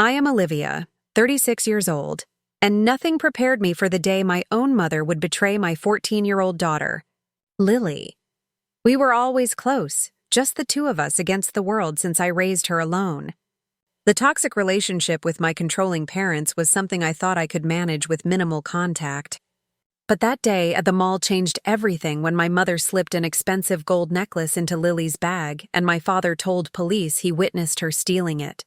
I am Olivia, 36 years old, and nothing prepared me for the day my own mother would betray my 14-year-old daughter, Lily. We were always close, just the two of us against the world since I raised her alone. The toxic relationship with my controlling parents was something I thought I could manage with minimal contact. But that day at the mall changed everything when my mother slipped an expensive gold necklace into Lily's bag and my father told police he witnessed her stealing it.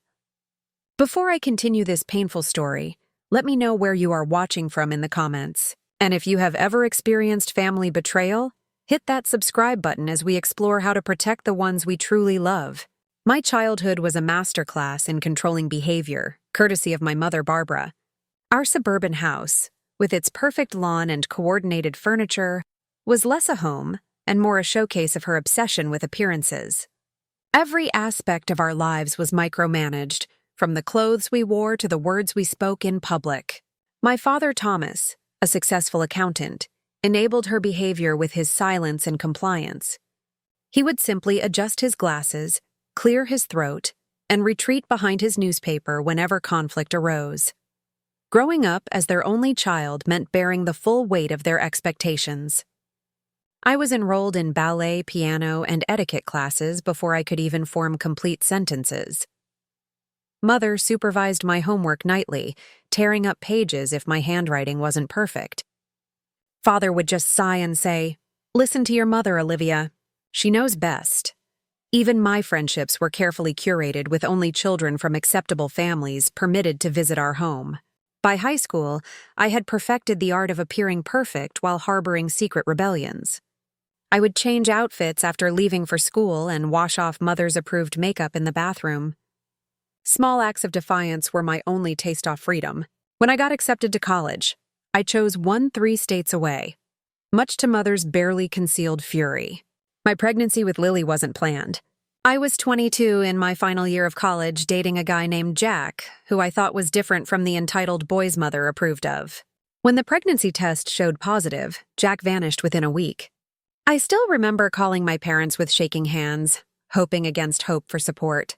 Before I continue this painful story, let me know where you are watching from in the comments. And if you have ever experienced family betrayal, hit that subscribe button as we explore how to protect the ones we truly love. My childhood was a masterclass in controlling behavior, courtesy of my mother Barbara. Our suburban house, with its perfect lawn and coordinated furniture, was less a home and more a showcase of her obsession with appearances. Every aspect of our lives was micromanaged, from the clothes we wore to the words we spoke in public. My father Thomas, a successful accountant, enabled her behavior with his silence and compliance. He would simply adjust his glasses, clear his throat, and retreat behind his newspaper whenever conflict arose. Growing up as their only child meant bearing the full weight of their expectations. I was enrolled in ballet, piano, and etiquette classes before I could even form complete sentences. Mother supervised my homework nightly, tearing up pages if my handwriting wasn't perfect. Father would just sigh and say, "Listen to your mother, Olivia. She knows best." Even my friendships were carefully curated with only children from acceptable families permitted to visit our home. By high school, I had perfected the art of appearing perfect while harboring secret rebellions. I would change outfits after leaving for school and wash off mother's approved makeup in the bathroom. Small acts of defiance were my only taste of freedom. When I got accepted to college, I chose 3 states away, much to mother's barely concealed fury. My pregnancy with Lily wasn't planned. I was 22 in my final year of college dating a guy named Jack, who I thought was different from the entitled boy's mother approved of. When the pregnancy test showed positive, Jack vanished within a week. I still remember calling my parents with shaking hands, hoping against hope for support.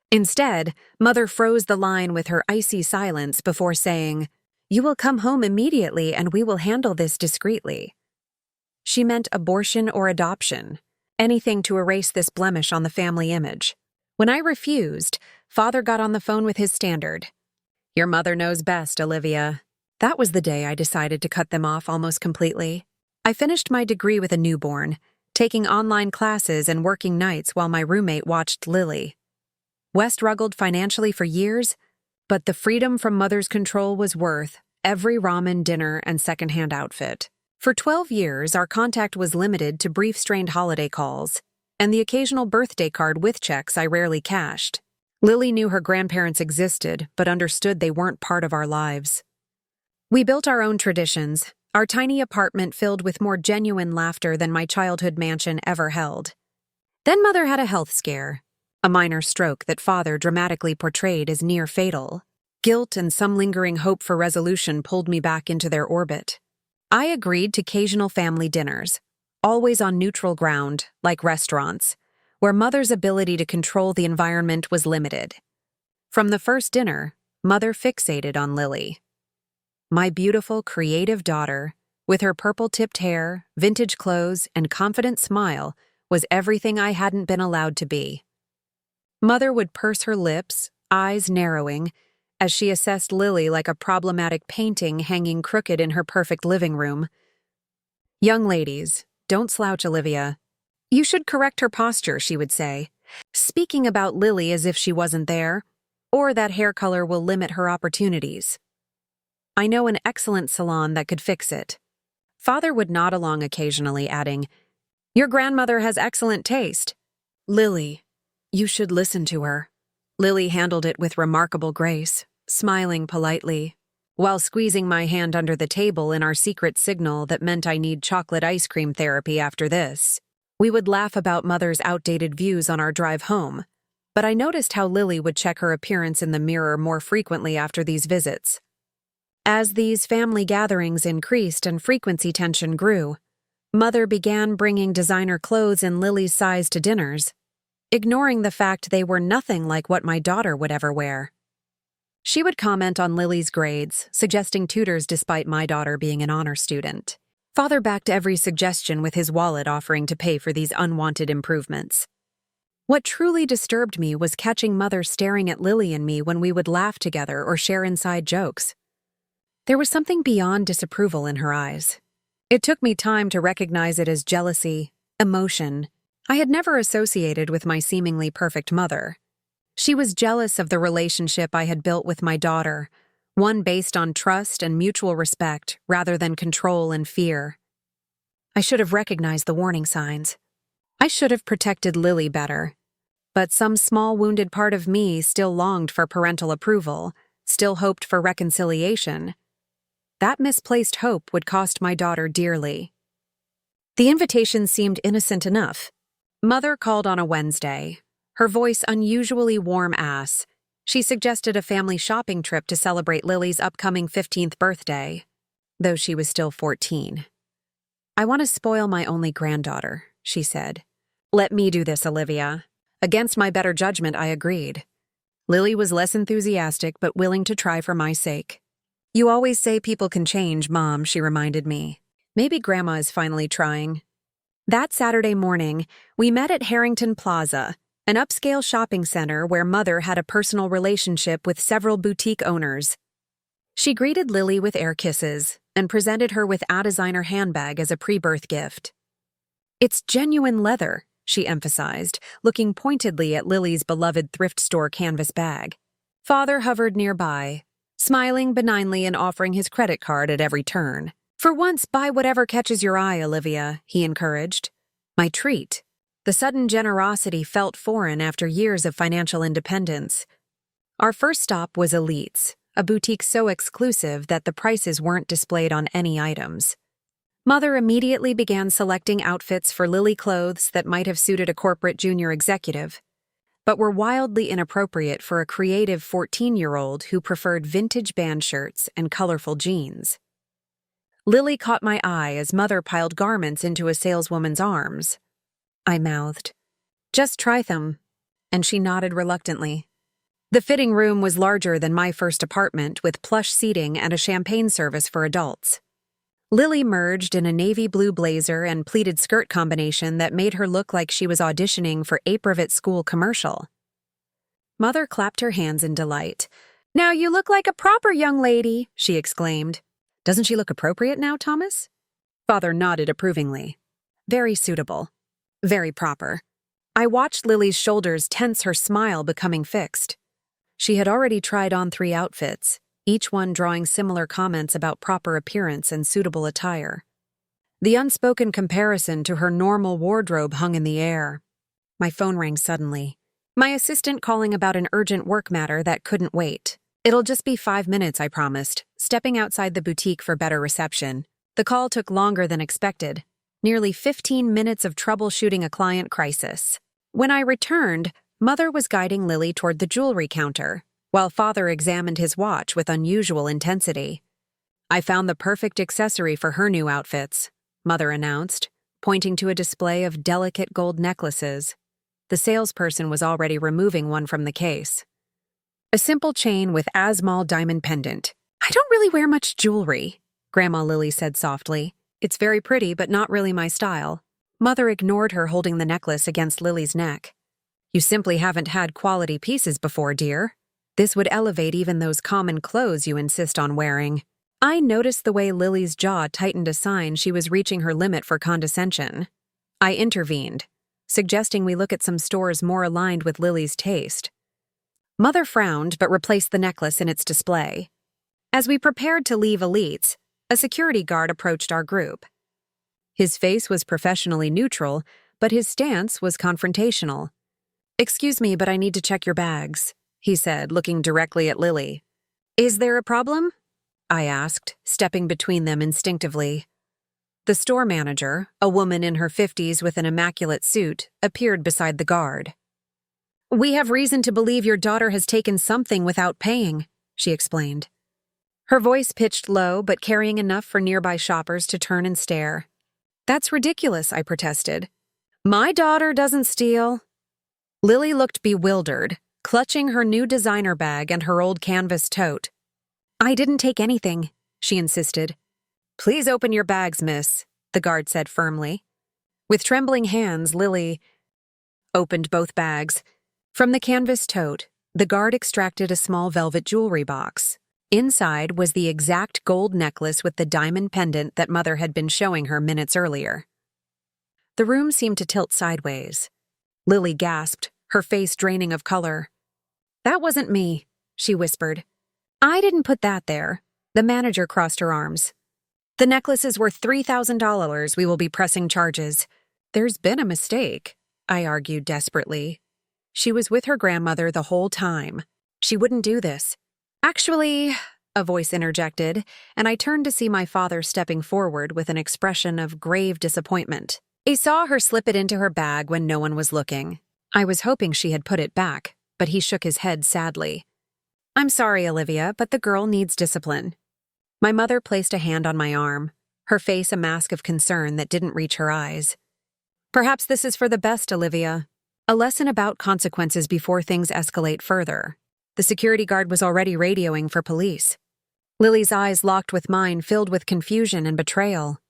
Instead, Mother froze the line with her icy silence before saying, "You will come home immediately and we will handle this discreetly." She meant abortion or adoption, anything to erase this blemish on the family image. When I refused, Father got on the phone with his standard. "Your mother knows best, Olivia." That was the day I decided to cut them off almost completely. I finished my degree with a newborn, taking online classes and working nights while my roommate watched Lily. Wes struggled financially for years, but the freedom from mother's control was worth every ramen dinner and secondhand outfit. For 12 years, our contact was limited to brief strained holiday calls, and the occasional birthday card with checks I rarely cashed. Lily knew her grandparents existed, but understood they weren't part of our lives. We built our own traditions, our tiny apartment filled with more genuine laughter than my childhood mansion ever held. Then Mother had a health scare, a minor stroke that Father dramatically portrayed as near fatal. Guilt and some lingering hope for resolution pulled me back into their orbit. I agreed to occasional family dinners, always on neutral ground, like restaurants, where Mother's ability to control the environment was limited. From the first dinner, Mother fixated on Lily. My beautiful, creative daughter, with her purple-tipped hair, vintage clothes, and confident smile, was everything I hadn't been allowed to be. Mother would purse her lips, eyes narrowing, as she assessed Lily like a problematic painting hanging crooked in her perfect living room. "Young ladies, don't slouch, Olivia. You should correct her posture," she would say, speaking about Lily as if she wasn't there, or that hair color will limit her opportunities. "I know an excellent salon that could fix it." Father would nod along occasionally, adding, "Your grandmother has excellent taste. Lily, you should listen to her." Lily handled it with remarkable grace, smiling politely, while squeezing my hand under the table in our secret signal that meant I need chocolate ice cream therapy after this. We would laugh about Mother's outdated views on our drive home, but I noticed how Lily would check her appearance in the mirror more frequently after these visits. As these family gatherings increased and frequency tension grew, Mother began bringing designer clothes in Lily's size to dinners, ignoring the fact they were nothing like what my daughter would ever wear. She would comment on Lily's grades, suggesting tutors despite my daughter being an honor student. Father backed every suggestion with his wallet offering to pay for these unwanted improvements. What truly disturbed me was catching Mother staring at Lily and me when we would laugh together or share inside jokes. There was something beyond disapproval in her eyes. It took me time to recognize it as jealousy, emotion. I had never associated with my seemingly perfect mother. She was jealous of the relationship I had built with my daughter, one based on trust and mutual respect rather than control and fear. I should have recognized the warning signs. I should have protected Lily better. But some small wounded part of me still longed for parental approval, still hoped for reconciliation. That misplaced hope would cost my daughter dearly. The invitation seemed innocent enough. Mother called on a Wednesday. Her voice unusually warm-ass. She suggested a family shopping trip to celebrate Lily's upcoming 15th birthday, though she was still 14. "I want to spoil my only granddaughter," she said. "Let me do this, Olivia." Against my better judgment, I agreed. Lily was less enthusiastic but willing to try for my sake. "You always say people can change, Mom," she reminded me. Maybe Grandma is finally trying. That Saturday morning, we met at Harrington Plaza, an upscale shopping center where Mother had a personal relationship with several boutique owners. She greeted Lily with air kisses and presented her with a designer handbag as a pre-birth gift. "It's genuine leather," she emphasized, looking pointedly at Lily's beloved thrift store canvas bag. Father hovered nearby, smiling benignly and offering his credit card at every turn. "For once, buy whatever catches your eye, Olivia," he encouraged. My treat. The sudden generosity felt foreign after years of financial independence. Our first stop was Elite's, a boutique so exclusive that the prices weren't displayed on any items. Mother immediately began selecting outfits for Lily clothes that might have suited a corporate junior executive, but were wildly inappropriate for a creative 14-year-old who preferred vintage band shirts and colorful jeans. Lily caught my eye as Mother piled garments into a saleswoman's arms. I mouthed, "Just try them," and she nodded reluctantly. The fitting room was larger than my first apartment, with plush seating and a champagne service for adults. Lily merged in a navy blue blazer and pleated skirt combination that made her look like she was auditioning for a private school commercial. Mother clapped her hands in delight. "Now you look like a proper young lady," she exclaimed. "Doesn't she look appropriate now, Thomas?" Father nodded approvingly. "Very suitable. Very proper." I watched Lily's shoulders tense, her smile becoming fixed. She had already tried on 3 outfits, each one drawing similar comments about proper appearance and suitable attire. The unspoken comparison to her normal wardrobe hung in the air. My phone rang suddenly. My assistant calling about an urgent work matter that couldn't wait. "It'll just be 5 minutes," I promised, stepping outside the boutique for better reception. The call took longer than expected. Nearly 15 minutes of troubleshooting a client crisis. When I returned, Mother was guiding Lily toward the jewelry counter, while Father examined his watch with unusual intensity. "I found the perfect accessory for her new outfits," Mother announced, pointing to a display of delicate gold necklaces. The salesperson was already removing one from the case. "A simple chain with a small diamond pendant. I don't really wear much jewelry," Grandma Lily said softly. "It's very pretty, but not really my style." Mother ignored her, holding the necklace against Lily's neck. "You simply haven't had quality pieces before, dear. This would elevate even those common clothes you insist on wearing." I noticed the way Lily's jaw tightened, a sign she was reaching her limit for condescension. I intervened, suggesting we look at some stores more aligned with Lily's taste. Mother frowned but replaced the necklace in its display. As we prepared to leave Elite's, a security guard approached our group. His face was professionally neutral, but his stance was confrontational. "Excuse me, but I need to check your bags," he said, looking directly at Lily. "Is there a problem?" I asked, stepping between them instinctively. The store manager, a woman in her 50s with an immaculate suit, appeared beside the guard. "We have reason to believe your daughter has taken something without paying," she explained. Her voice pitched low, but carrying enough for nearby shoppers to turn and stare. "That's ridiculous," I protested. "My daughter doesn't steal." Lily looked bewildered, clutching her new designer bag and her old canvas tote. "I didn't take anything," she insisted. "Please open your bags, miss," the guard said firmly. With trembling hands, Lily opened both bags. From the canvas tote, the guard extracted a small velvet jewelry box. Inside was the exact gold necklace with the diamond pendant that Mother had been showing her minutes earlier. The room seemed to tilt sideways. Lily gasped, her face draining of color. "That wasn't me," she whispered. "I didn't put that there." The manager crossed her arms. "The necklace is worth $3,000. We will be pressing charges." "There's been a mistake," I argued desperately. She was with her grandmother the whole time. She wouldn't do this. "Actually," a voice interjected, and I turned to see my father stepping forward with an expression of grave disappointment. I saw her slip it into her bag when no one was looking. I was hoping she had put it back, but he shook his head sadly. "I'm sorry, Olivia, but the girl needs discipline." My mother placed a hand on my arm, her face a mask of concern that didn't reach her eyes. "Perhaps this is for the best, Olivia. A lesson about consequences before things escalate further." The security guard was already radioing for police. Lily's eyes locked with mine, filled with confusion and betrayal.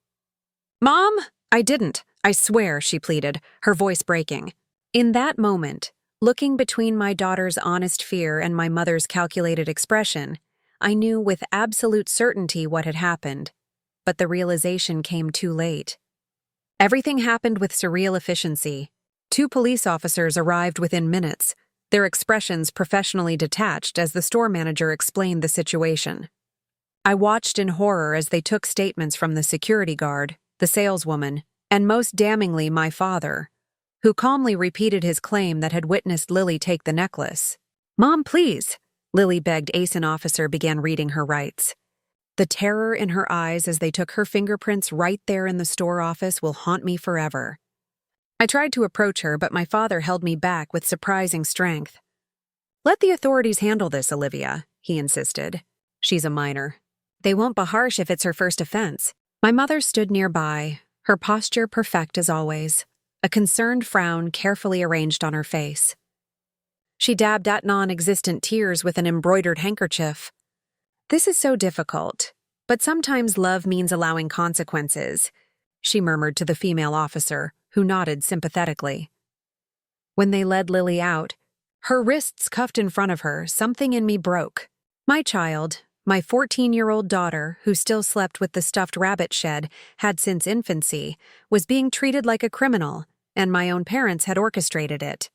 "Mom, I didn't. I swear," she pleaded, her voice breaking. In that moment, looking between my daughter's honest fear and my mother's calculated expression, I knew with absolute certainty what had happened, but the realization came too late. Everything happened with surreal efficiency. 2 police officers arrived within minutes, their expressions professionally detached as the store manager explained the situation. I watched in horror as they took statements from the security guard, the saleswoman, and most damningly my father, who calmly repeated his claim that had witnessed Lily take the necklace. "Mom, please," Lily begged as an officer began reading her rights. The terror in her eyes as they took her fingerprints right there in the store office will haunt me forever. I tried to approach her, but my father held me back with surprising strength. "Let the authorities handle this, Olivia," he insisted. "She's a minor. They won't be harsh if it's her first offense." My mother stood nearby, her posture perfect as always, a concerned frown carefully arranged on her face. She dabbed at non-existent tears with an embroidered handkerchief. "This is so difficult, but sometimes love means allowing consequences," she murmured to the female officer, who nodded sympathetically. When they led Lily out, her wrists cuffed in front of her, something in me broke. My child, my 14-year-old daughter, who still slept with the stuffed rabbit shed, had since infancy, was being treated like a criminal, and my own parents had orchestrated it.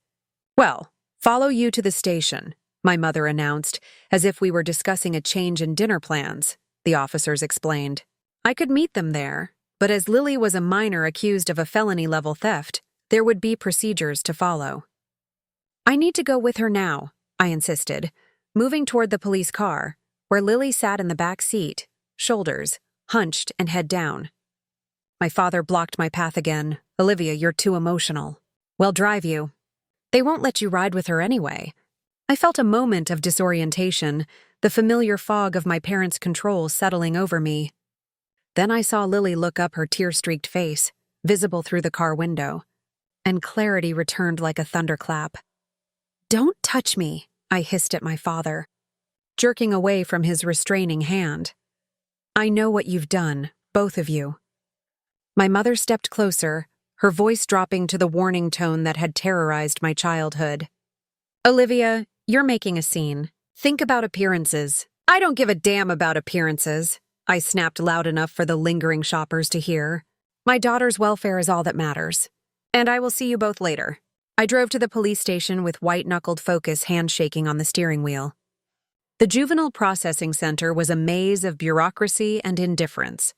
"Well, follow you to the station," my mother announced, as if we were discussing a change in dinner plans, the officers explained. I could meet them there, but as Lily was a minor accused of a felony-level theft, there would be procedures to follow. "I need to go with her now," I insisted, moving toward the police car, where Lily sat in the back seat, shoulders hunched and head down. My father blocked my path again. "Olivia, you're too emotional." "Well, drive you." "They won't let you ride with her anyway." I felt a moment of disorientation, the familiar fog of my parents' control settling over me. Then I saw Lily look up, her tear-streaked face, visible through the car window, and clarity returned like a thunderclap. "Don't touch me," I hissed at my father, jerking away from his restraining hand. "I know what you've done, both of you." My mother stepped closer, her voice dropping to the warning tone that had terrorized my childhood. "Olivia, you're making a scene. Think about appearances." "I don't give a damn about appearances," I snapped loud enough for the lingering shoppers to hear. "My daughter's welfare is all that matters. And I will see you both later." I drove to the police station with white-knuckled focus handshaking on the steering wheel. The Juvenile Processing Center was a maze of bureaucracy and indifference.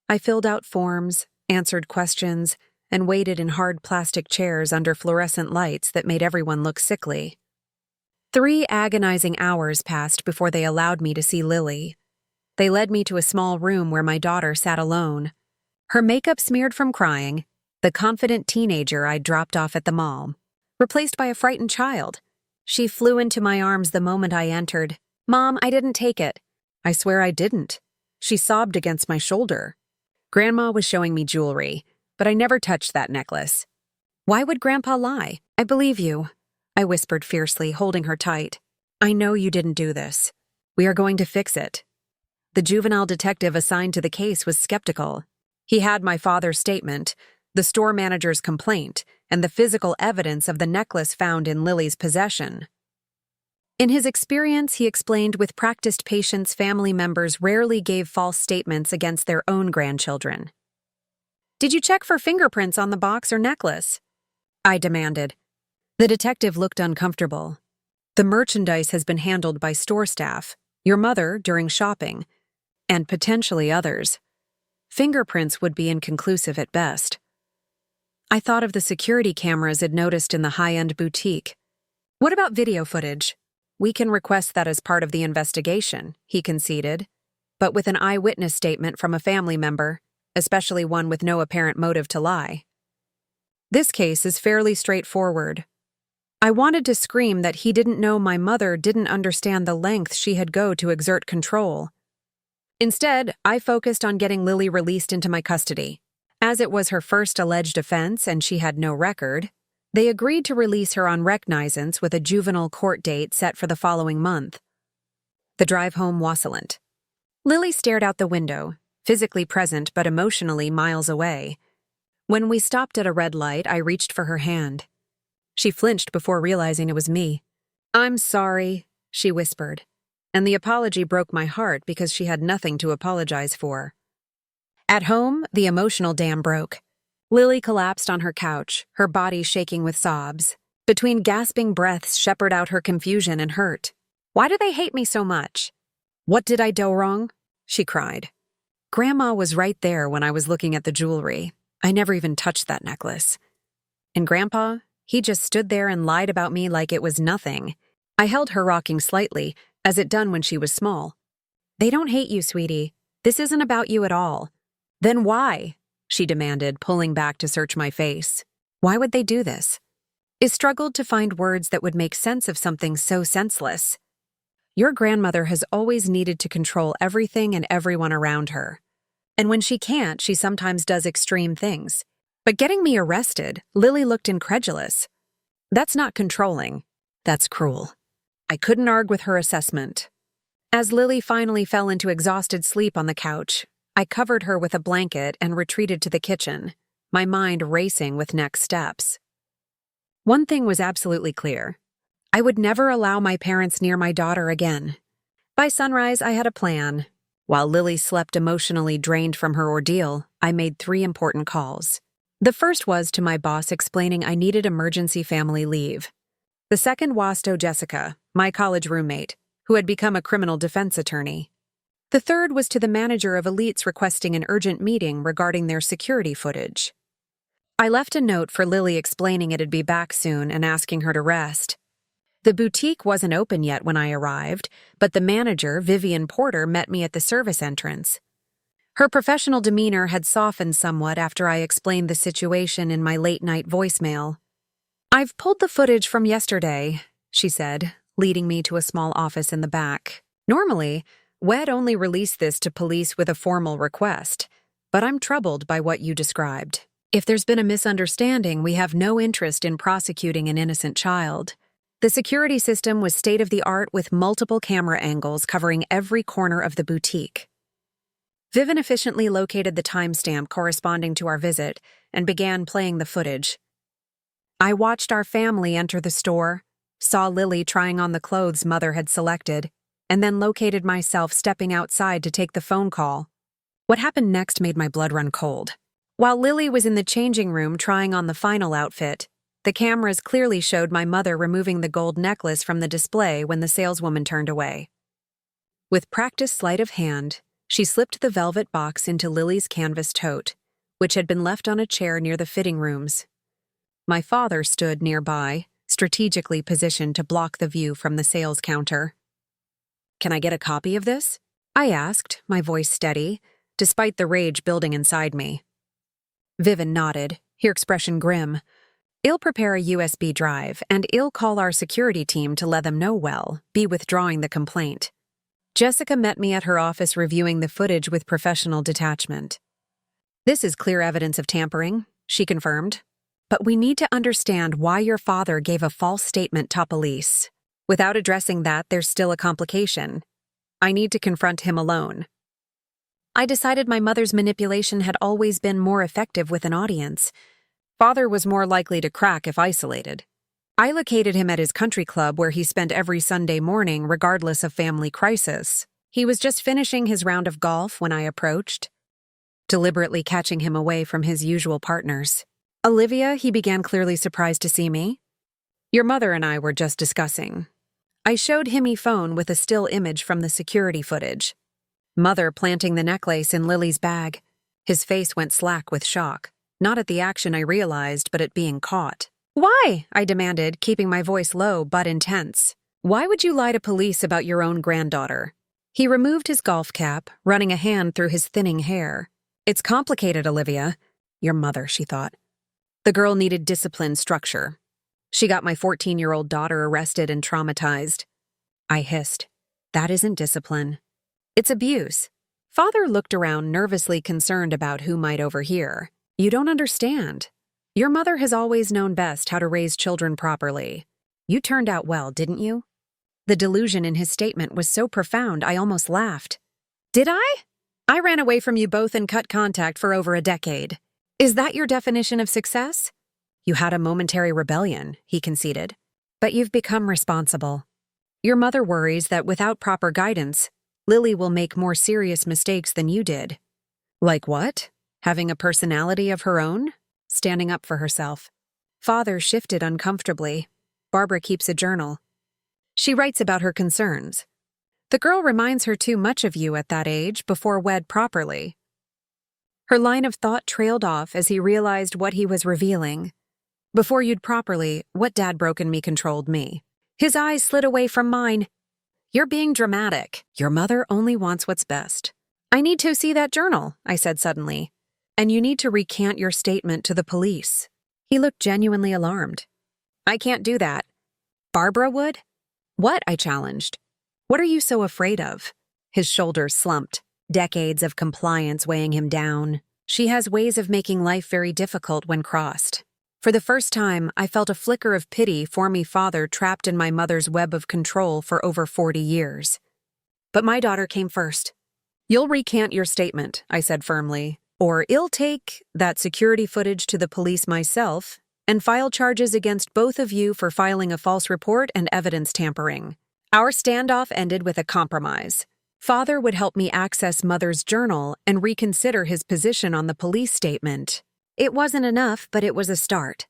I filled out forms, answered questions, and waited in hard plastic chairs under fluorescent lights that made everyone look sickly. 3 agonizing hours passed before they allowed me to see Lily. They led me to a small room where my daughter sat alone. Her makeup smeared from crying, the confident teenager I'd dropped off at the mall, replaced by a frightened child. She flew into my arms the moment I entered. "Mom, I didn't take it." "I swear I didn't." She sobbed against my shoulder. Grandma was showing me jewelry, but I never touched that necklace. "Why would Grandpa lie?" "I believe you. I whispered fiercely, holding her tight. "I know you didn't do this. We are going to fix it." The juvenile detective assigned to the case was skeptical. He had my father's statement, the store manager's complaint, and the physical evidence of the necklace found in Lily's possession. In his experience, he explained, with practiced patience, family members rarely gave false statements against their own grandchildren. "Did you check for fingerprints on the box or necklace?" I demanded. The detective looked uncomfortable. "The merchandise has been handled by store staff, your mother during shopping, and potentially others. Fingerprints would be inconclusive at best." I thought of the security cameras I'd noticed in the high-end boutique. "What about video footage?" "We can request that as part of the investigation," he conceded, "but with an eyewitness statement from a family member, especially one with no apparent motive to lie." This case is fairly straightforward. I wanted to scream that he didn't know my mother didn't understand the lengths she had go to exert control. Instead, I focused on getting Lily released into my custody. As it was her first alleged offense and she had no record, they agreed to release her on recognizance with a juvenile court date set for the following month. The drive home wasn't. Lily stared out the window, physically present but emotionally miles away. When we stopped at a red light, I reached for her hand. She flinched before realizing it was me. "I'm sorry," she whispered, and the apology broke my heart because she had nothing to apologize for. At home, the emotional dam broke. Lily collapsed on her couch, her body shaking with sobs. Between gasping breaths, shepherded out her confusion and hurt. "Why do they hate me so much?" "What did I do wrong?" she cried. Grandma was right there when I was looking at the jewelry. I never even touched that necklace. And Grandpa, he just stood there and lied about me like it was nothing. I held her, rocking slightly, as it done when she was small. "They don't hate you, sweetie. This isn't about you at all." "Then why?" she demanded, pulling back to search my face. Why would they do this? I struggled to find words that would make sense of something so senseless. "Your grandmother has always needed to control everything and everyone around her. And when she can't, she sometimes does extreme things. But getting me arrested," Lily looked incredulous. "That's not controlling. That's cruel." I couldn't argue with her assessment. As Lily finally fell into exhausted sleep on the couch, I covered her with a blanket and retreated to the kitchen, my mind racing with next steps. One thing was absolutely clear. I would never allow my parents near my daughter again. By sunrise, I had a plan. While Lily slept emotionally drained from her ordeal, I made 3 important calls. The first was to my boss explaining I needed emergency family leave. The second was to Jessica, my college roommate, who had become a criminal defense attorney. The third was to the manager of Elites requesting an urgent meeting regarding their security footage. I left a note for Lily explaining it'd be back soon and asking her to rest. The boutique wasn't open yet when I arrived, but the manager, Vivian Porter, met me at the service entrance. Her professional demeanor had softened somewhat after I explained the situation in my late-night voicemail. "I've pulled the footage from yesterday," she said, leading me to a small office in the back. Normally, WED only released this to police with a formal request, but I'm troubled by what you described. If there's been a misunderstanding, we have no interest in prosecuting an innocent child. The security system was state-of-the-art with multiple camera angles covering every corner of the boutique. Vivian efficiently located the timestamp corresponding to our visit and began playing the footage. I watched our family enter the store, saw Lily trying on the clothes Mother had selected, and then located myself stepping outside to take the phone call. What happened next made my blood run cold. While Lily was in the changing room trying on the final outfit, the cameras clearly showed my mother removing the gold necklace from the display when the saleswoman turned away. With practiced sleight of hand, she slipped the velvet box into Lily's canvas tote, which had been left on a chair near the fitting rooms. My father stood nearby, strategically positioned to block the view from the sales counter. "Can I get a copy of this?" I asked, my voice steady, despite the rage building inside me. Vivian nodded, her expression grim. "I'll prepare a USB drive, and I'll call our security team to let them know be withdrawing the complaint." Jessica met me at her office reviewing the footage with professional detachment. "This is clear evidence of tampering," she confirmed. but we need to understand why your father gave a false statement to police. Without addressing that, there's still a complication. I need to confront him alone. I decided my mother's manipulation had always been more effective with an audience. Father was more likely to crack if isolated. I located him at his country club where he spent every Sunday morning regardless of family crisis. He was just finishing his round of golf when I approached, deliberately catching him away from his usual partners. "Olivia," he began, clearly surprised to see me. "Your mother and I were just discussing." I showed him a phone with a still image from the security footage. Mother planting the necklace in Lily's bag. His face went slack with shock, not at the action I realized, but at being caught. "Why?" I demanded, keeping my voice low but intense. "Why would you lie to police about your own granddaughter?" He removed his golf cap, running a hand through his thinning hair. "It's complicated, Olivia." Your mother, she thought. The girl needed discipline, structure. She got my 14-year-old daughter arrested and traumatized. I hissed. "That isn't discipline. It's abuse." Father looked around, nervously concerned about who might overhear. "You don't understand. Your mother has always known best how to raise children properly. You turned out well, didn't you?" The delusion in his statement was so profound I almost laughed. "Did I? I ran away from you both and cut contact for over a decade. Is that your definition of success?" "You had a momentary rebellion," he conceded. "But you've become responsible. Your mother worries that without proper guidance, Lily will make more serious mistakes than you did." "Like what? Having a personality of her own?" Standing up for herself. Father shifted uncomfortably. "Barbara keeps a journal. She writes about her concerns. The girl reminds her too much of you at that age before wed properly." Her line of thought trailed off as he realized what he was revealing. "Before you'd properly, what Dad broke in me controlled me." His eyes slid away from mine. "You're being dramatic. Your mother only wants what's best." "I need to see that journal," I said suddenly. "And you need to recant your statement to the police." He looked genuinely alarmed. "I can't do that." "Barbara would?" "What?" I challenged. "What are you so afraid of?" His shoulders slumped, decades of compliance weighing him down. She has ways of making life very difficult when crossed. For the first time, I felt a flicker of pity for me father trapped in my mother's web of control for over 40 years. But my daughter came first. "You'll recant your statement," I said firmly, "or I'll take that security footage to the police myself and file charges against both of you for filing a false report and evidence tampering." Our standoff ended with a compromise. Father would help me access Mother's journal and reconsider his position on the police statement. It wasn't enough, but it was a start.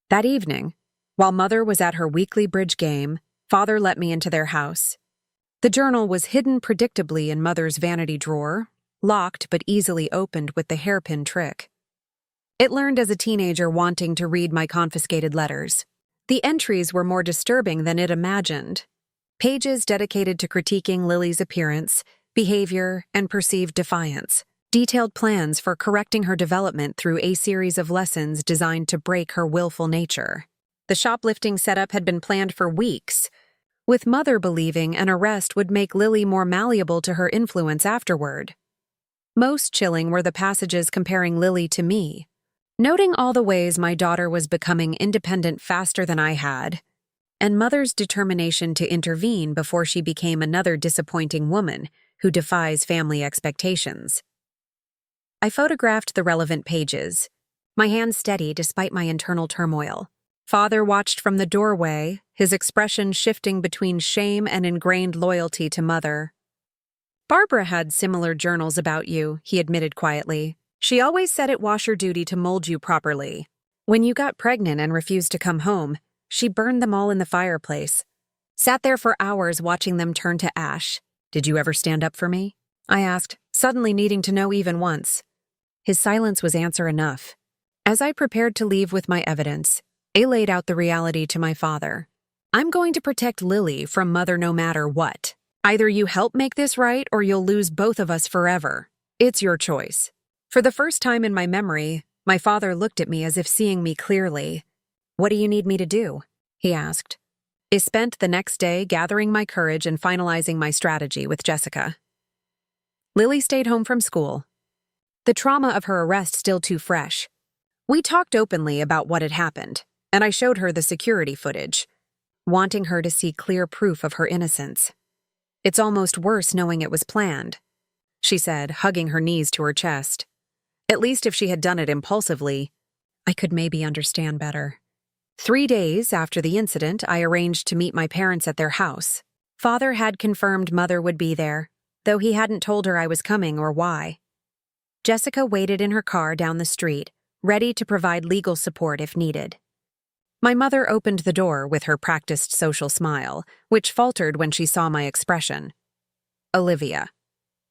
That evening, while Mother was at her weekly bridge game, Father let me into their house. The journal was hidden predictably in Mother's vanity drawer, locked but easily opened with the hairpin trick. It learned as a teenager wanting to read my confiscated letters. The entries were more disturbing than it imagined. Pages dedicated to critiquing Lily's appearance, behavior, and perceived defiance. Detailed plans for correcting her development through a series of lessons designed to break her willful nature. The shoplifting setup had been planned for weeks, with Mother believing an arrest would make Lily more malleable to her influence afterward. Most chilling were the passages comparing Lily to me. Noting all the ways my daughter was becoming independent faster than I had, and Mother's determination to intervene before she became another disappointing woman who defies family expectations. I photographed the relevant pages, my hand steady despite my internal turmoil. Father watched from the doorway, his expression shifting between shame and ingrained loyalty to Mother. "Barbara had similar journals about you," he admitted quietly. "She always said it was your duty to mold you properly. When you got pregnant and refused to come home, she burned them all in the fireplace. Sat there for hours watching them turn to ash. Did you ever stand up for me?" I asked, suddenly needing to know even once. His silence was answer enough. As I prepared to leave with my evidence, I laid out the reality to my father. "I'm going to protect Lily from Mother no matter what. Either you help make this right or you'll lose both of us forever. It's your choice." For the first time in my memory, my father looked at me as if seeing me clearly. "What do you need me to do?" he asked. I spent the next day gathering my courage and finalizing my strategy with Jessica. Lily stayed home from school. The trauma of her arrest still too fresh. We talked openly about what had happened, and I showed her the security footage, wanting her to see clear proof of her innocence. "It's almost worse knowing it was planned," she said, hugging her knees to her chest. "At least if she had done it impulsively, I could maybe understand better." 3 days after the incident, I arranged to meet my parents at their house. Father had confirmed Mother would be there, though he hadn't told her I was coming or why. Jessica waited in her car down the street, ready to provide legal support if needed. My mother opened the door with her practiced social smile, which faltered when she saw my expression. "Olivia."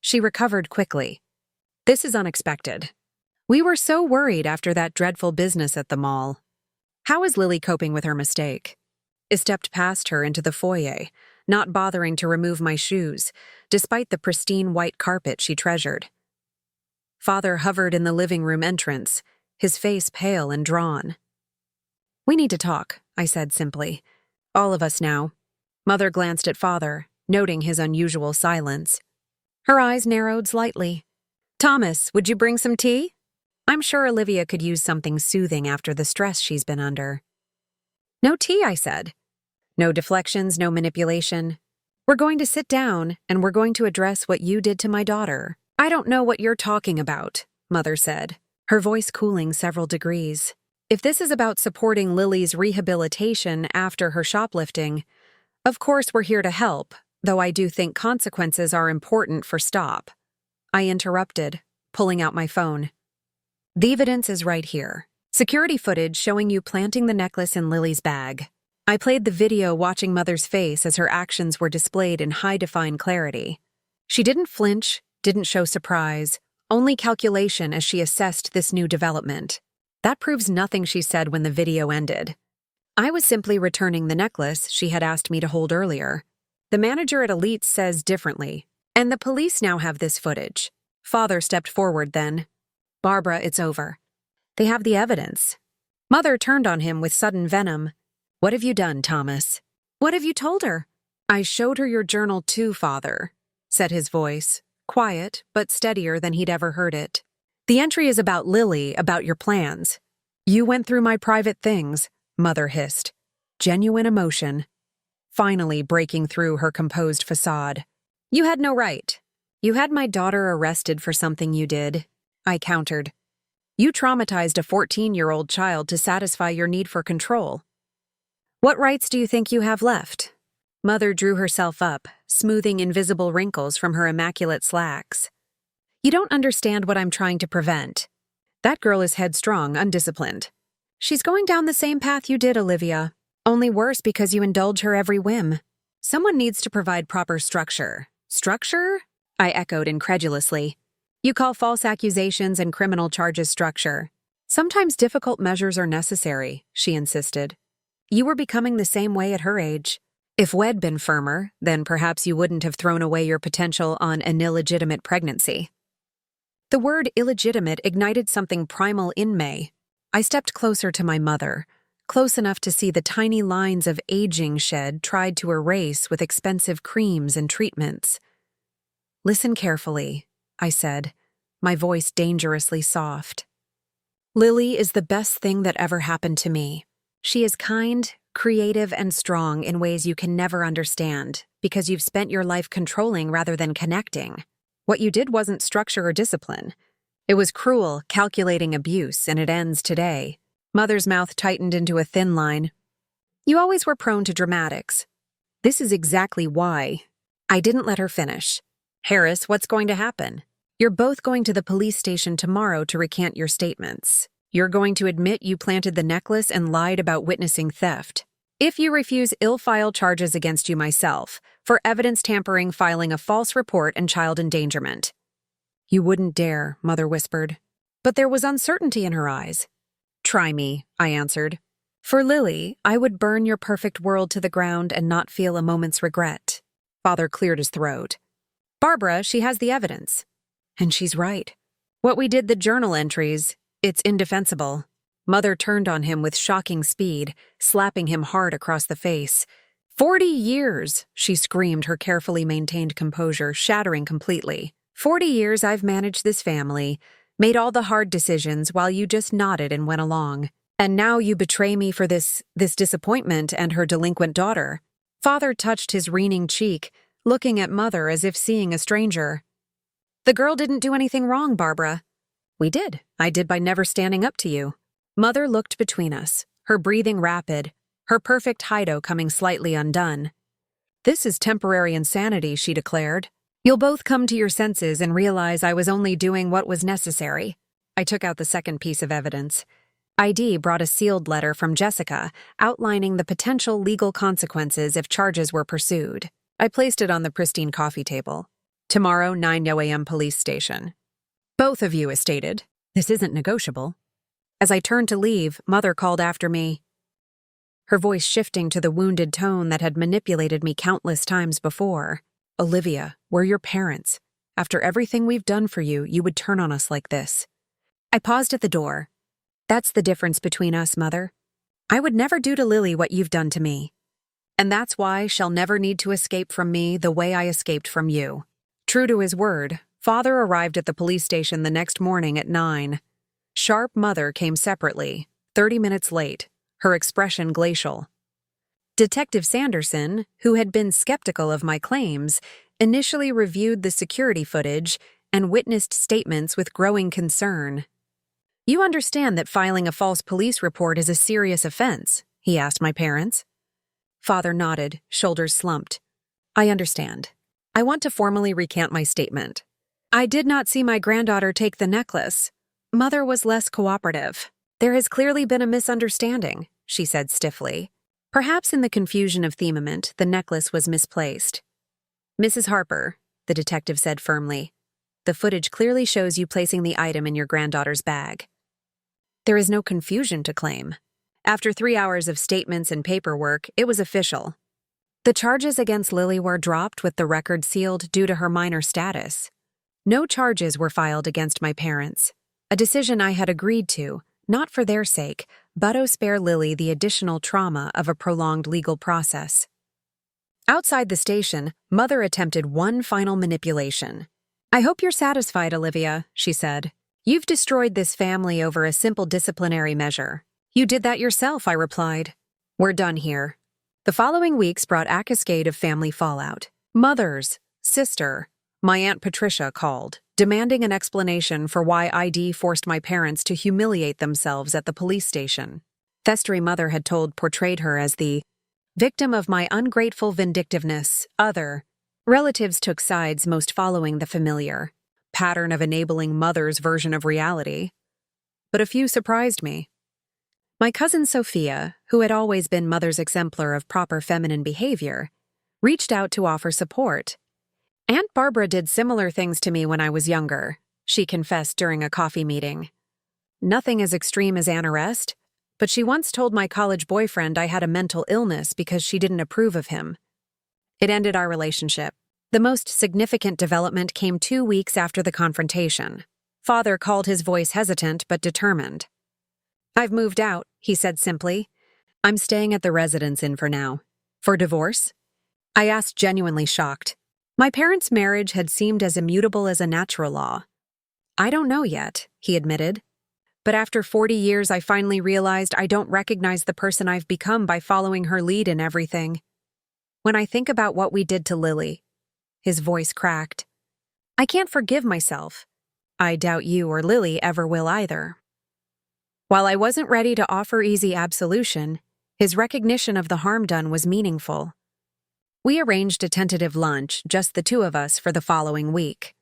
She recovered quickly. "This is unexpected. We were so worried after that dreadful business at the mall. How is Lily coping with her mistake?" I stepped past her into the foyer, not bothering to remove my shoes, despite the pristine white carpet she treasured. Father hovered in the living room entrance, his face pale and drawn. "We need to talk," I said simply. "All of us now." Mother glanced at Father, noting his unusual silence. Her eyes narrowed slightly. "Thomas, would you bring some tea? I'm sure Olivia could use something soothing after the stress she's been under." "No tea," I said. "No deflections, no manipulation. We're going to sit down, and we're going to address what you did to my daughter." "I don't know what you're talking about," Mother said, her voice cooling several degrees. "If this is about supporting Lily's rehabilitation after her shoplifting, of course we're here to help, though I do think consequences are important for stop." I interrupted, pulling out my phone. "The evidence is right here. Security footage showing you planting the necklace in Lily's bag." I played the video, watching Mother's face as her actions were displayed in high-defined clarity. She didn't flinch, didn't show surprise, only calculation as she assessed this new development. That proves nothing she said when the video ended. I was simply returning the necklace she had asked me to hold earlier. The manager at Elite says differently, and the police now have this footage. Father stepped forward then. "Barbara, it's over. They have the evidence." Mother turned on him with sudden venom. "What have you done, Thomas?" "What have you told her?" "I showed her your journal too, Father," said his voice, quiet but steadier than he'd ever heard it. "The entry is about Lily, about your plans." "You went through my private things," Mother hissed. Genuine emotion. Finally breaking through her composed facade. "You had no right. You had my daughter arrested for something you did," I countered. "You traumatized a 14-year-old child to satisfy your need for control. What rights do you think you have left?" Mother drew herself up, smoothing invisible wrinkles from her immaculate slacks. "You don't understand what I'm trying to prevent. That girl is headstrong, undisciplined. She's going down the same path you did, Olivia, only worse because you indulge her every whim. Someone needs to provide proper structure." "Structure?" I echoed incredulously. "You call false accusations and criminal charges structure. Sometimes difficult measures are necessary," she insisted. "You were becoming the same way at her age. If we'd been firmer, then perhaps you wouldn't have thrown away your potential on an illegitimate pregnancy." The word illegitimate ignited something primal in me. I stepped closer to my mother, close enough to see the tiny lines of aging shed tried to erase with expensive creams and treatments. "Listen carefully," I said, my voice dangerously soft. "Lily is the best thing that ever happened to me. She is kind, creative, and strong in ways you can never understand because you've spent your life controlling rather than connecting. What you did wasn't structure or discipline. It was cruel, calculating abuse, and it ends today." Mother's mouth tightened into a thin line. "You always were prone to dramatics." "This is exactly why." I didn't let her finish. "Harris, what's going to happen? You're both going to the police station tomorrow to recant your statements. You're going to admit you planted the necklace and lied about witnessing theft. If you refuse, I'll file charges against you myself for evidence tampering, filing a false report, and child endangerment." "You wouldn't dare," Mother whispered. But there was uncertainty in her eyes. "Try me," I answered. "For Lily, I would burn your perfect world to the ground and not feel a moment's regret." Father cleared his throat. "Barbara, she has the evidence." "And she's right. What we did, the journal entries, it's indefensible." Mother turned on him with shocking speed, slapping him hard across the face. 40 years, she screamed, her carefully maintained composure shattering completely. 40 years I've managed this family, Made all the hard decisions while you just nodded and went along. And now you betray me for this disappointment and her delinquent daughter. Father touched his reeling cheek, looking at Mother as if seeing a stranger. The girl didn't do anything wrong, Barbara. We did. I did by never standing up to you. Mother looked between us, her breathing rapid, her perfect hido coming slightly undone. This is temporary insanity, she declared. You'll both come to your senses and realize I was only doing what was necessary. I took out the second piece of evidence. ID brought a sealed letter from Jessica outlining the potential legal consequences if charges were pursued. I placed it on the pristine coffee table. Tomorrow, 9 a.m. police station. Both of you, as stated. This isn't negotiable. As I turned to leave, Mother called after me, her voice shifting to the wounded tone that had manipulated me countless times before. Olivia, we're your parents. After everything we've done for you, you would turn on us like this. I paused at the door. That's the difference between us, Mother. I would never do to Lily what you've done to me. And that's why she'll never need to escape from me the way I escaped from you. True to his word, Father arrived at the police station the next morning at 9. Sharp Mother came separately, 30 minutes late, her expression glacial. Detective Sanderson, who had been skeptical of my claims, initially reviewed the security footage and witnessed statements with growing concern. You understand that filing a false police report is a serious offense, he asked my parents. Father nodded, shoulders slumped. I understand. I want to formally recant my statement. I did not see my granddaughter take the necklace. Mother was less cooperative. There has clearly been a misunderstanding, she said stiffly. Perhaps in the confusion of themament, the necklace was misplaced. Mrs. Harper, the detective said firmly, the footage clearly shows you placing the item in your granddaughter's bag. There is no confusion to claim. After 3 hours of statements and paperwork, it was official. The charges against Lily were dropped with the record sealed due to her minor status. No charges were filed against my parents, a decision I had agreed to, not for their sake, but to spare Lily the additional trauma of a prolonged legal process. Outside the station, Mother attempted one final manipulation. I hope you're satisfied, Olivia, she said. You've destroyed this family over a simple disciplinary measure. You did that yourself, I replied. We're done here. The following weeks brought a cascade of family fallout. Mother's sister, my Aunt Patricia, called, demanding an explanation for why ID forced my parents to humiliate themselves at the police station. Festering Mother had portrayed her as the victim of my ungrateful vindictiveness. Other relatives took sides, most following the familiar pattern of enabling Mother's version of reality. But a few surprised me. My cousin Sophia, who had always been Mother's exemplar of proper feminine behavior, reached out to offer support. Aunt Barbara did similar things to me when I was younger, she confessed during a coffee meeting. Nothing as extreme as an arrest, but she once told my college boyfriend I had a mental illness because she didn't approve of him. It ended our relationship. The most significant development came 2 weeks after the confrontation. Father called his voice hesitant but determined. I've moved out, he said simply. I'm staying at the residence inn for now. For divorce? I asked, genuinely shocked. My parents' marriage had seemed as immutable as a natural law. I don't know yet, he admitted. But after 40 years, I finally realized I don't recognize the person I've become by following her lead in everything. When I think about what we did to Lily, his voice cracked. I can't forgive myself. I doubt you or Lily ever will either. While I wasn't ready to offer easy absolution, his recognition of the harm done was meaningful. We arranged a tentative lunch, just the two of us, for the following week.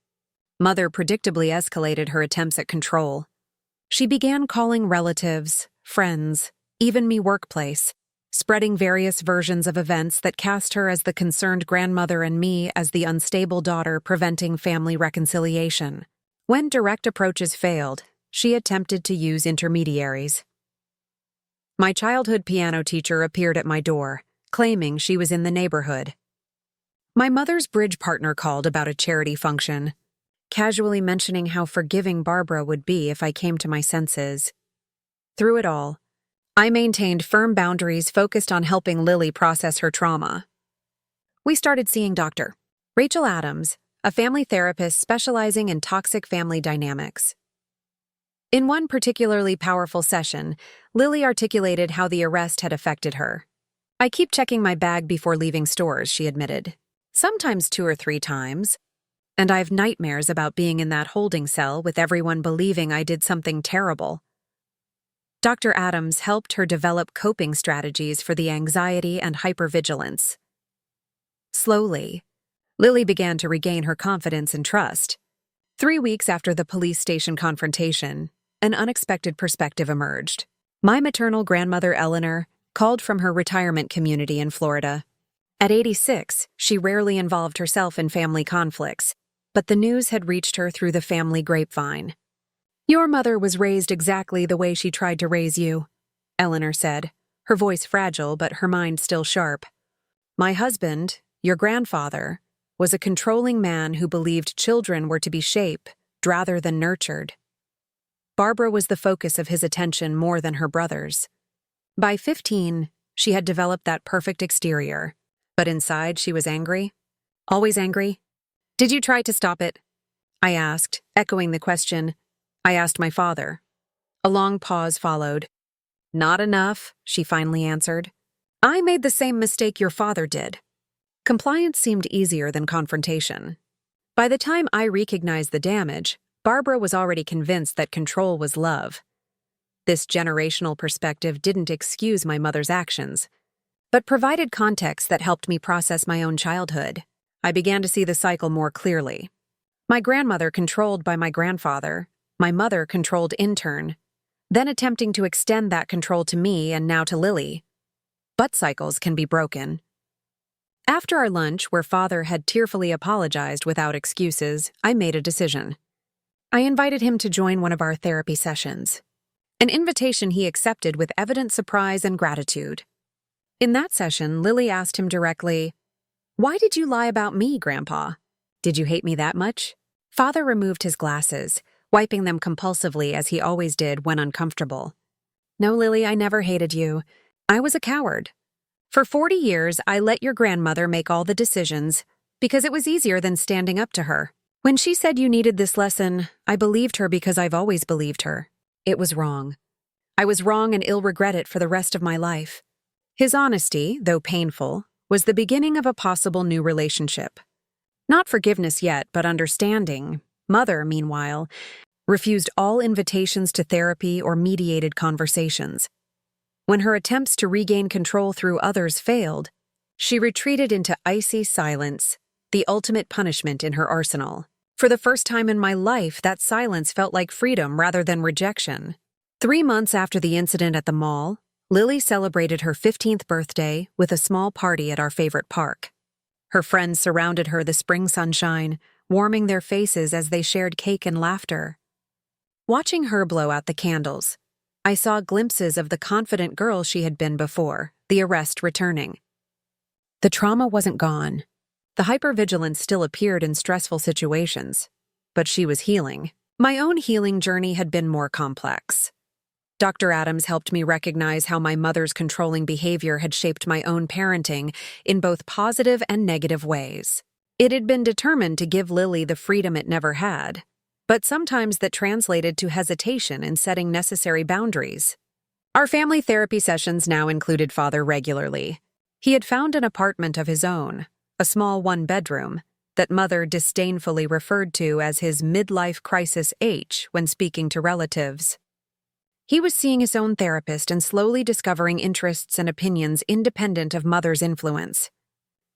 Mother predictably escalated her attempts at control. She began calling relatives, friends, even me workplace, spreading various versions of events that cast her as the concerned grandmother and me as the unstable daughter preventing family reconciliation. When direct approaches failed, she attempted to use intermediaries. My childhood piano teacher appeared at my door, claiming she was in the neighborhood. My mother's bridge partner called about a charity function, casually mentioning how forgiving Barbara would be if I came to my senses. Through it all, I maintained firm boundaries focused on helping Lily process her trauma. We started seeing Dr. Rachel Adams, a family therapist specializing in toxic family dynamics. In one particularly powerful session, Lily articulated how the arrest had affected her. "I keep checking my bag before leaving stores," she admitted. "Sometimes 2 or 3 times. And I have nightmares about being in that holding cell with everyone believing I did something terrible." Dr. Adams helped her develop coping strategies for the anxiety and hypervigilance. Slowly, Lily began to regain her confidence and trust. 3 weeks after the police station confrontation, an unexpected perspective emerged. My maternal grandmother, Eleanor, called from her retirement community in Florida. At 86, she rarely involved herself in family conflicts, but the news had reached her through the family grapevine. "Your mother was raised exactly the way she tried to raise you," Eleanor said, her voice fragile but her mind still sharp. "My husband, your grandfather, was a controlling man who believed children were to be shaped rather than nurtured. Barbara was the focus of his attention more than her brothers. By 15, she had developed that perfect exterior, but inside she was angry. Always angry. Did you try to stop it?" I asked, echoing the question I asked my father. A long pause followed. "Not enough," she finally answered. "I made the same mistake your father did." Compliance seemed easier than confrontation. By the time I recognized the damage, Barbara was already convinced that control was love. This generational perspective didn't excuse my mother's actions, but provided context that helped me process my own childhood. I began to see the cycle more clearly. My grandmother controlled by my grandfather, my mother controlled in turn, then attempting to extend that control to me and now to Lily. But cycles can be broken. After our lunch, where Father had tearfully apologized without excuses, I made a decision. I invited him to join one of our therapy sessions, an invitation he accepted with evident surprise and gratitude. In that session, Lily asked him directly, "Why did you lie about me, Grandpa? Did you hate me that much?" Father removed his glasses, wiping them compulsively as he always did when uncomfortable. "No, Lily, I never hated you. I was a coward. For 40 years, I let your grandmother make all the decisions because it was easier than standing up to her. When she said you needed this lesson, I believed her because I've always believed her. It was wrong. I was wrong and ill regret it for the rest of my life." His honesty, though painful, was the beginning of a possible new relationship. Not forgiveness yet, but understanding. Mother, meanwhile, refused all invitations to therapy or mediated conversations. When her attempts to regain control through others failed, she retreated into icy silence, the ultimate punishment in her arsenal. For the first time in my life, that silence felt like freedom rather than rejection. 3 months after the incident at the mall, Lily celebrated her 15th birthday with a small party at our favorite park. Her friends surrounded her the spring sunshine, warming their faces as they shared cake and laughter. Watching her blow out the candles, I saw glimpses of the confident girl she had been before, the arrest returning. The trauma wasn't gone. The hypervigilance still appeared in stressful situations, but she was healing. My own healing journey had been more complex. Dr. Adams helped me recognize how my mother's controlling behavior had shaped my own parenting in both positive and negative ways. It had been determined to give Lily the freedom it never had, but sometimes that translated to hesitation in setting necessary boundaries. Our family therapy sessions now included Father regularly. He had found an apartment of his own, a small one-bedroom, that Mother disdainfully referred to as his midlife crisis H when speaking to relatives. He was seeing his own therapist and slowly discovering interests and opinions independent of Mother's influence.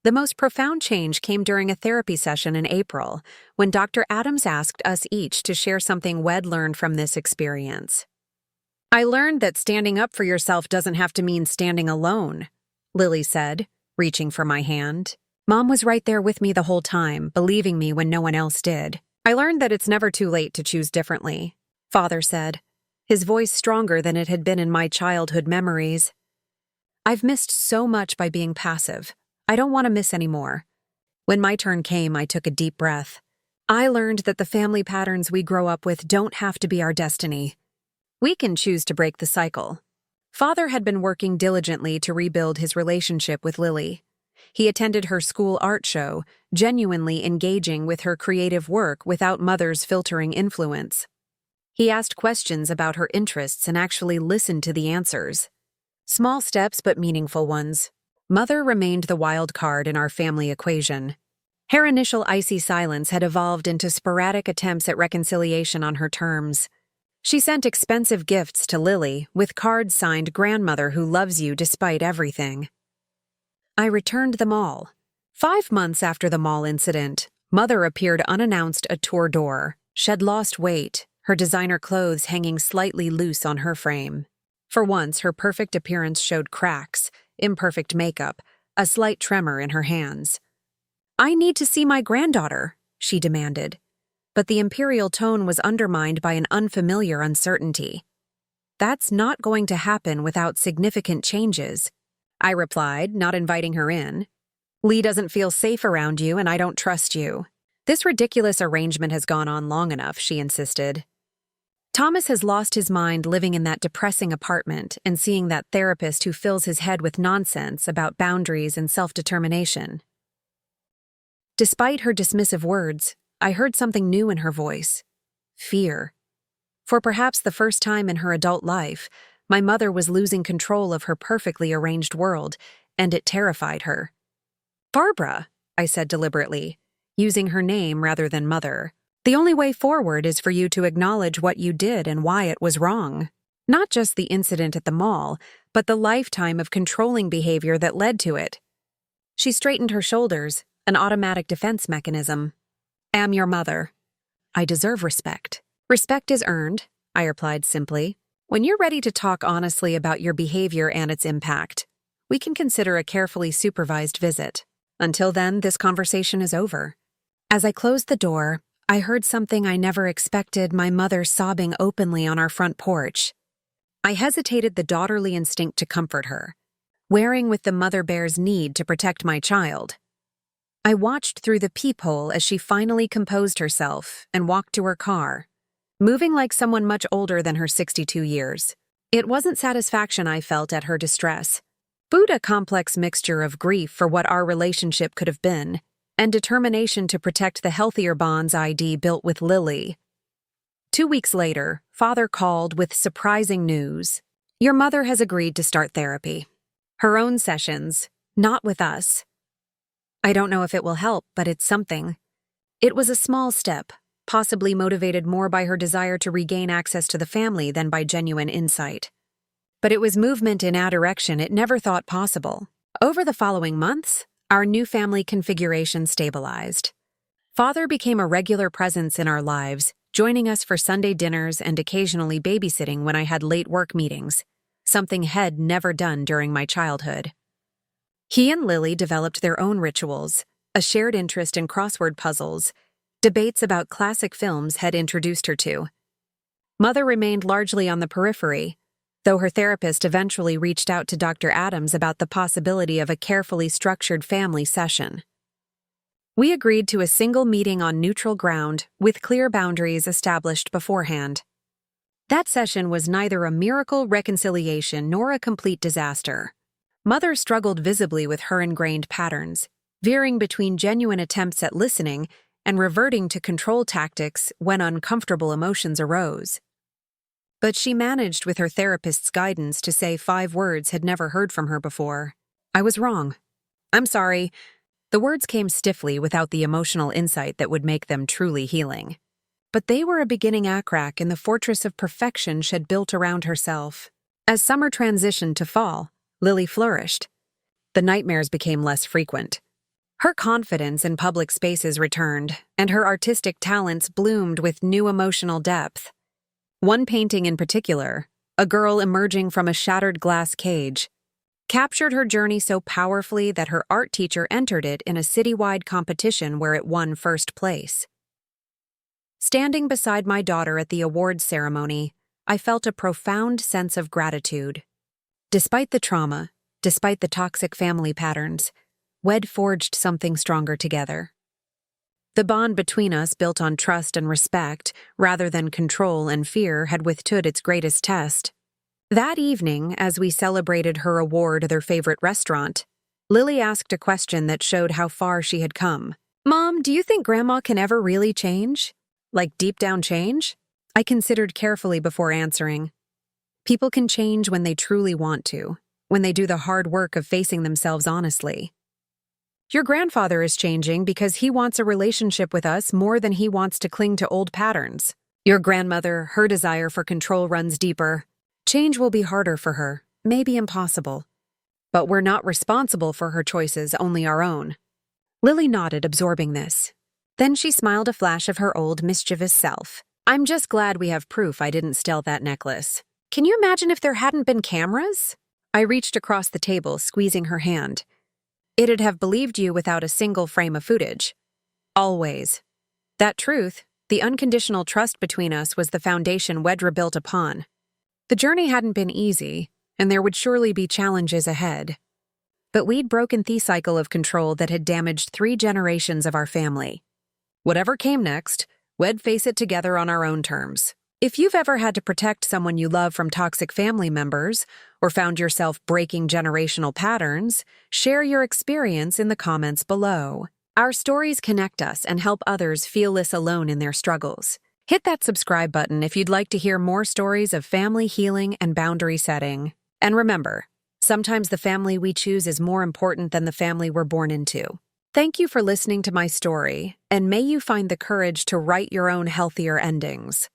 The most profound change came during a therapy session in April, when Dr. Adams asked us each to share something we'd learned from this experience. "I learned that standing up for yourself doesn't have to mean standing alone," Lily said, reaching for my hand. "Mom was right there with me the whole time, believing me when no one else did. I learned that it's never too late to choose differently," Father said, his voice stronger than it had been in my childhood memories. "I've missed so much by being passive. I don't want to miss any more." When my turn came, I took a deep breath. I learned that the family patterns we grow up with don't have to be our destiny. We can choose to break the cycle. Father had been working diligently to rebuild his relationship with Lily. He attended her school art show, genuinely engaging with her creative work without Mother's filtering influence. He asked questions about her interests and actually listened to the answers. Small steps but meaningful ones. Mother remained the wild card in our family equation. Her initial icy silence had evolved into sporadic attempts at reconciliation on her terms. She sent expensive gifts to Lily, with cards signed "Grandmother who loves you despite everything." I returned them all. 5 months after the mall incident, Mother appeared unannounced at tour door. She'd lost weight, her designer clothes hanging slightly loose on her frame. For once, her perfect appearance showed cracks, imperfect makeup, a slight tremor in her hands. "I need to see my granddaughter," she demanded. But the imperial tone was undermined by an unfamiliar uncertainty. "That's not going to happen without significant changes," I replied, not inviting her in. "Lee doesn't feel safe around you, and I don't trust you." "This ridiculous arrangement has gone on long enough," she insisted. "Thomas has lost his mind living in that depressing apartment and seeing that therapist who fills his head with nonsense about boundaries and self-determination." Despite her dismissive words, I heard something new in her voice. Fear. For perhaps the first time in her adult life, my mother was losing control of her perfectly arranged world, and it terrified her. "Barbara," I said deliberately, using her name rather than mother, "the only way forward is for you to acknowledge what you did and why it was wrong. Not just the incident at the mall, but the lifetime of controlling behavior that led to it." She straightened her shoulders, an automatic defense mechanism. "Am your mother. I deserve respect." "Respect is earned," I replied simply. "When you're ready to talk honestly about your behavior and its impact, we can consider a carefully supervised visit. Until then, this conversation is over." As I closed the door, I heard something I never expected: my mother sobbing openly on our front porch. I hesitated the daughterly instinct to comfort her, wearing with the mother bear's need to protect my child. I watched through the peephole as she finally composed herself and walked to her car, moving like someone much older than her 62 years. It wasn't satisfaction I felt at her distress, but a complex mixture of grief for what our relationship could have been, and determination to protect the healthier bonds I'd built with Lily. 2 weeks later, Father called with surprising news. "Your mother has agreed to start therapy. Her own sessions, not with us. I don't know if it will help, but it's something." It was a small step, possibly motivated more by her desire to regain access to the family than by genuine insight. But it was movement in a direction it never thought possible. Over the following months, our new family configuration stabilized. Father became a regular presence in our lives, joining us for Sunday dinners and occasionally babysitting when I had late work meetings, something he'd never done during my childhood. He and Lily developed their own rituals, a shared interest in crossword puzzles, debates about classic films had introduced her to. Mother remained largely on the periphery, though her therapist eventually reached out to Dr. Adams about the possibility of a carefully structured family session. We agreed to a single meeting on neutral ground, with clear boundaries established beforehand. That session was neither a miracle reconciliation nor a complete disaster. Mother struggled visibly with her ingrained patterns, veering between genuine attempts at listening and reverting to control tactics when uncomfortable emotions arose. But she managed with her therapist's guidance to say 5 words had never heard from her before. "I was wrong. I'm sorry." The words came stiffly without the emotional insight that would make them truly healing. But they were a beginning crack in the fortress of perfection she'd built around herself. As summer transitioned to fall, Lily flourished. The nightmares became less frequent. Her confidence in public spaces returned, and her artistic talents bloomed with new emotional depth. One painting in particular, a girl emerging from a shattered glass cage, captured her journey so powerfully that her art teacher entered it in a citywide competition where it won first place. Standing beside my daughter at the awards ceremony, I felt a profound sense of gratitude. Despite the trauma, despite the toxic family patterns, we'd forged something stronger together. The bond between us, built on trust and respect, rather than control and fear, had withstood its greatest test. That evening, as we celebrated her award at their favorite restaurant, Lily asked a question that showed how far she had come. "Mom, do you think Grandma can ever really change? Like deep down change?" I considered carefully before answering. People can change when they truly want to, when they do the hard work of facing themselves honestly. Your grandfather is changing because he wants a relationship with us more than he wants to cling to old patterns. Your grandmother, her desire for control runs deeper. Change will be harder for her, maybe impossible. But we're not responsible for her choices, only our own. Lily nodded, absorbing this. Then she smiled, a flash of her old mischievous self. I'm just glad we have proof I didn't steal that necklace. Can you imagine if there hadn't been cameras? I reached across the table, squeezing her hand. It'd have believed you without a single frame of footage. Always. That truth, the unconditional trust between us, was the foundation Wedra built upon. The journey hadn't been easy, and there would surely be challenges ahead. But we'd broken the cycle of control that had damaged 3 generations of our family. Whatever came next, we'd face it together on our own terms. If you've ever had to protect someone you love from toxic family members, or found yourself breaking generational patterns, share your experience in the comments below. Our stories connect us and help others feel less alone in their struggles. Hit that subscribe button if you'd like to hear more stories of family healing and boundary setting. And remember, sometimes the family we choose is more important than the family we're born into. Thank you for listening to my story, and may you find the courage to write your own healthier endings.